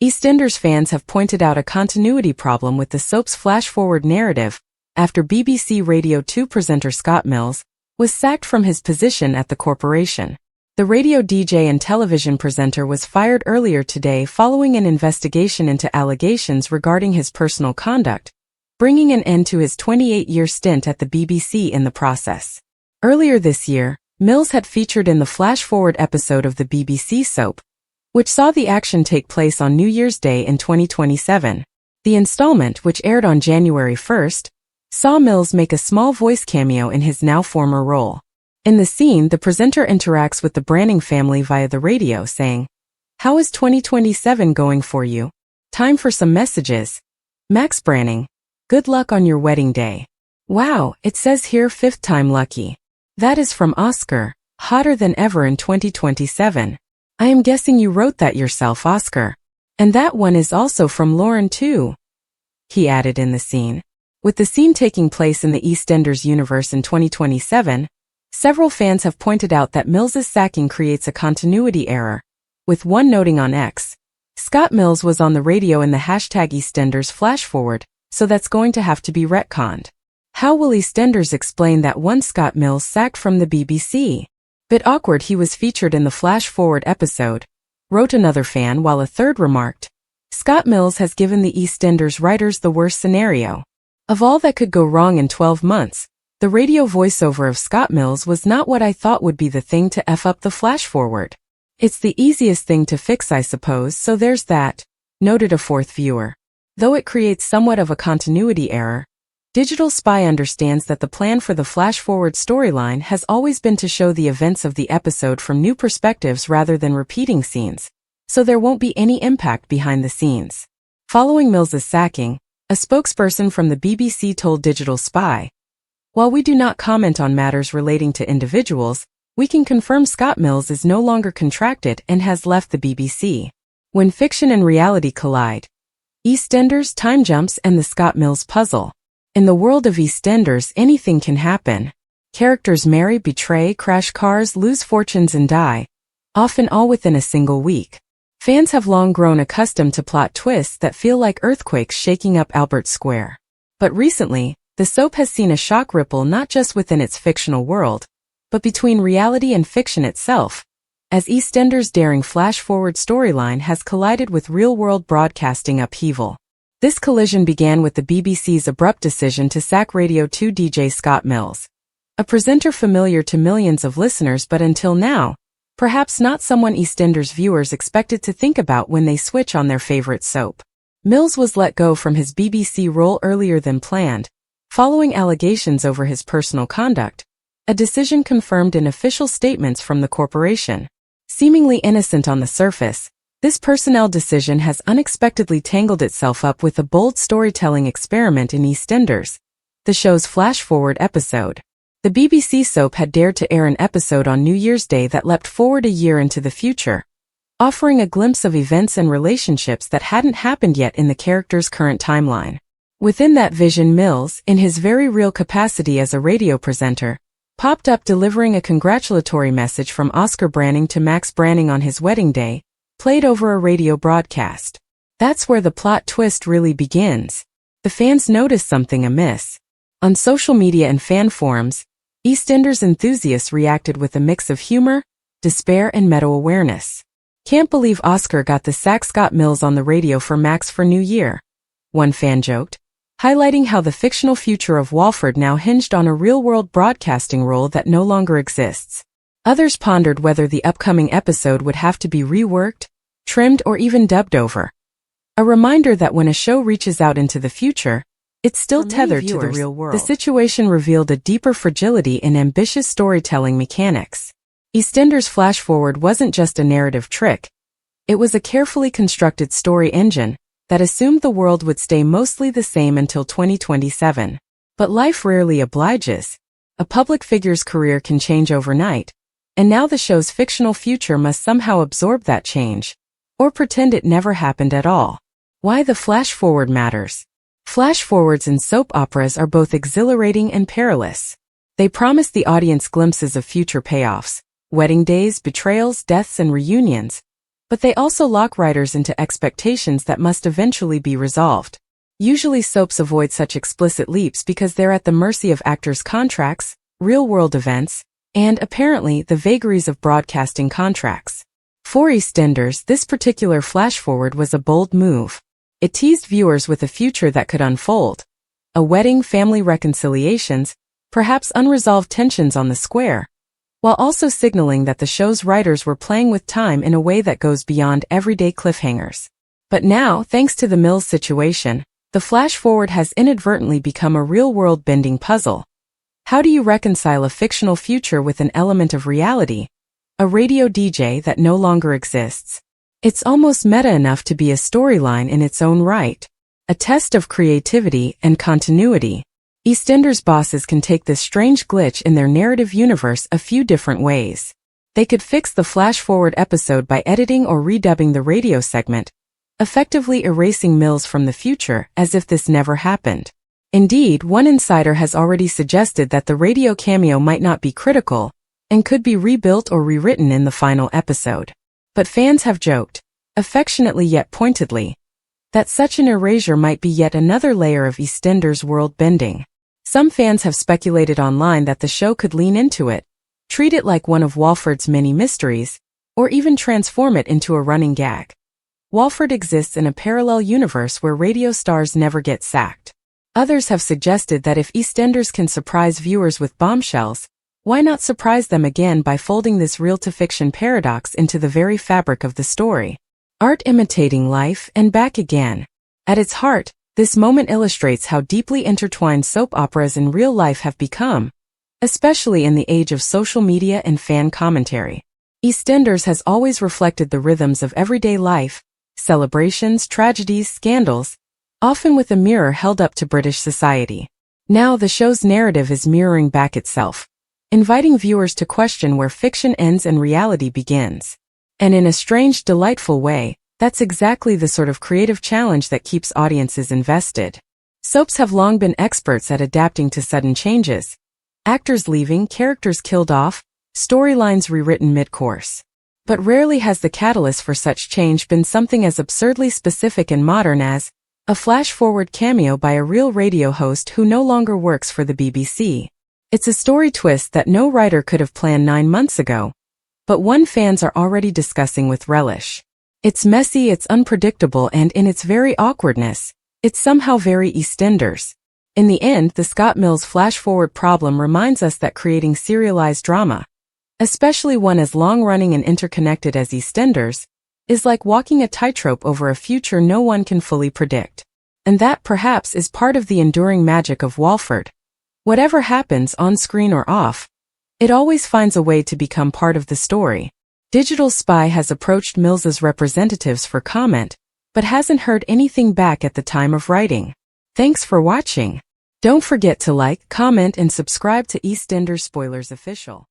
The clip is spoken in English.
EastEnders fans have pointed out a continuity problem with the soap's flash-forward narrative after BBC Radio 2 presenter Scott Mills was sacked from his position at the corporation. The radio DJ and television presenter was fired earlier today following an investigation into allegations regarding his personal conduct, bringing an end to his 28-year stint at the BBC in the process. Earlier this year, Mills had featured in the flash-forward episode of the BBC soap, which saw the action take place on New Year's Day in 2027. The installment, which aired on January 1st, saw Mills make a small voice cameo in his now former role. In the scene, the presenter interacts with the Branning family via the radio saying, "How is 2027 going for you? Time for some messages. Max Branning, good luck on your wedding day." Wow, it says here 5th time lucky. That is from Oscar, hotter than ever in 2027. I am guessing you wrote that yourself, Oscar. And that one is also from Lauren too, he added in the scene. With the scene taking place in the EastEnders universe in 2027, several fans have pointed out that Mills's sacking creates a continuity error, with one noting on X, "Scott Mills was on the radio in the hashtag EastEnders Flashforward, so that's going to have to be retconned. How will EastEnders explain that one Scott Mills sacked from the BBC? Bit awkward he was featured in the Flashforward episode," wrote another fan, while a third remarked, "Scott Mills has given the EastEnders writers the worst scenario. Of all that could go wrong in 12 months, the radio voiceover of Scott Mills was not what I thought would be the thing to F up the Flashforward. It's the easiest thing to fix, I suppose, so there's that," noted a fourth viewer. Though it creates somewhat of a continuity error, Digital Spy understands that the plan for the Flashforward storyline has always been to show the events of the episode from new perspectives rather than repeating scenes, so there won't be any impact behind the scenes. Following Mills's sacking, a spokesperson from the BBC told Digital Spy, "While we do not comment on matters relating to individuals, we can confirm Scott Mills is no longer contracted and has left the BBC." When fiction and reality collide, EastEnders, time jumps, and the Scott Mills puzzle. In the world of EastEnders, anything can happen. Characters marry, betray, crash cars, lose fortunes, and die, often all within a single week. Fans have long grown accustomed to plot twists that feel like earthquakes shaking up Albert Square. But recently, the soap has seen a shock ripple not just within its fictional world, but between reality and fiction itself, as EastEnders' daring flash-forward storyline has collided with real-world broadcasting upheaval. This collision began with the BBC's abrupt decision to sack Radio 2 DJ Scott Mills, a presenter familiar to millions of listeners but until now, perhaps not someone EastEnders viewers expected to think about when they switch on their favorite soap. Mills was let go from his BBC role earlier than planned, following allegations over his personal conduct, a decision confirmed in official statements from the corporation. Seemingly innocent on the surface, this personnel decision has unexpectedly tangled itself up with a bold storytelling experiment in EastEnders, the show's flash-forward episode. The BBC soap had dared to air an episode on New Year's Day that leapt forward a year into the future, offering a glimpse of events and relationships that hadn't happened yet in the character's current timeline. Within that vision, Mills, in his very real capacity as a radio presenter, popped up delivering a congratulatory message from Oscar Branning to Max Branning on his wedding day, played over a radio broadcast. That's where the plot twist really begins. The fans noticed something amiss. On social media and fan forums, EastEnders enthusiasts reacted with a mix of humor, despair, and meta-awareness. "Can't believe Oscar got the sack Scott Mills on the radio for Max for New Year," one fan joked, highlighting how the fictional future of Walford now hinged on a real-world broadcasting role that no longer exists. Others pondered whether the upcoming episode would have to be reworked, trimmed, or even dubbed over. A reminder that when a show reaches out into the future, it's still tethered to the real world. The situation revealed a deeper fragility in ambitious storytelling mechanics. EastEnders Flashforward wasn't just a narrative trick. It was a carefully constructed story engine that assumed the world would stay mostly the same until 2027. But life rarely obliges. A public figure's career can change overnight, and now the show's fictional future must somehow absorb that change, or pretend it never happened at all. Why the flash-forward matters. Flash-forwards in soap operas are both exhilarating and perilous. They promise the audience glimpses of future payoffs, wedding days, betrayals, deaths, and reunions, But they also lock writers into expectations that must eventually be resolved. Usually soaps avoid such explicit leaps because they're at the mercy of actors' contracts, real-world events, and, apparently, the vagaries of broadcasting contracts. For EastEnders, this particular flash-forward was a bold move. It teased viewers with a future that could unfold. A wedding, family reconciliations, perhaps unresolved tensions on the square, while also signaling that the show's writers were playing with time in a way that goes beyond everyday cliffhangers. But now, thanks to the Mills situation, the flash-forward has inadvertently become a real-world bending puzzle. How do you reconcile a fictional future with an element of reality? A radio DJ that no longer exists. It's almost meta enough to be a storyline in its own right. A test of creativity and continuity. EastEnders bosses can take this strange glitch in their narrative universe a few different ways. They could fix the flash-forward episode by editing or redubbing the radio segment, effectively erasing Mills from the future as if this never happened. Indeed, one insider has already suggested that the radio cameo might not be critical and could be rebuilt or rewritten in the final episode. But fans have joked, affectionately yet pointedly, that such an erasure might be yet another layer of EastEnders world bending. Some fans have speculated online that the show could lean into it, treat it like one of Walford's many mysteries, or even transform it into a running gag. Walford exists in a parallel universe where radio stars never get sacked. Others have suggested that if EastEnders can surprise viewers with bombshells, why not surprise them again by folding this real-to-fiction paradox into the very fabric of the story? Art imitating life and back again. At its heart, this moment illustrates how deeply intertwined soap operas in real life have become, especially in the age of social media and fan commentary. EastEnders has always reflected the rhythms of everyday life, celebrations, tragedies, scandals, often with a mirror held up to British society. Now the show's narrative is mirroring back itself, inviting viewers to question where fiction ends and reality begins. And in a strange, delightful way, that's exactly the sort of creative challenge that keeps audiences invested. Soaps have long been experts at adapting to sudden changes. Actors leaving, characters killed off, storylines rewritten mid-course. But rarely has the catalyst for such change been something as absurdly specific and modern as a flash-forward cameo by a real radio host who no longer works for the BBC. It's a story twist that no writer could have planned 9 months ago, but one fans are already discussing with relish. It's messy, it's unpredictable, and in its very awkwardness, it's somehow very EastEnders. In the end, the Scott Mills flash-forward problem reminds us that creating serialized drama, especially one as long-running and interconnected as EastEnders, is like walking a tightrope over a future no one can fully predict. And that, perhaps, is part of the enduring magic of Walford. Whatever happens, on screen or off, it always finds a way to become part of the story. Digital Spy has approached Mills's representatives for comment, but hasn't heard anything back at the time of writing. Thanks for watching. Don't forget to like, comment, and subscribe to EastEnders Spoilers Official.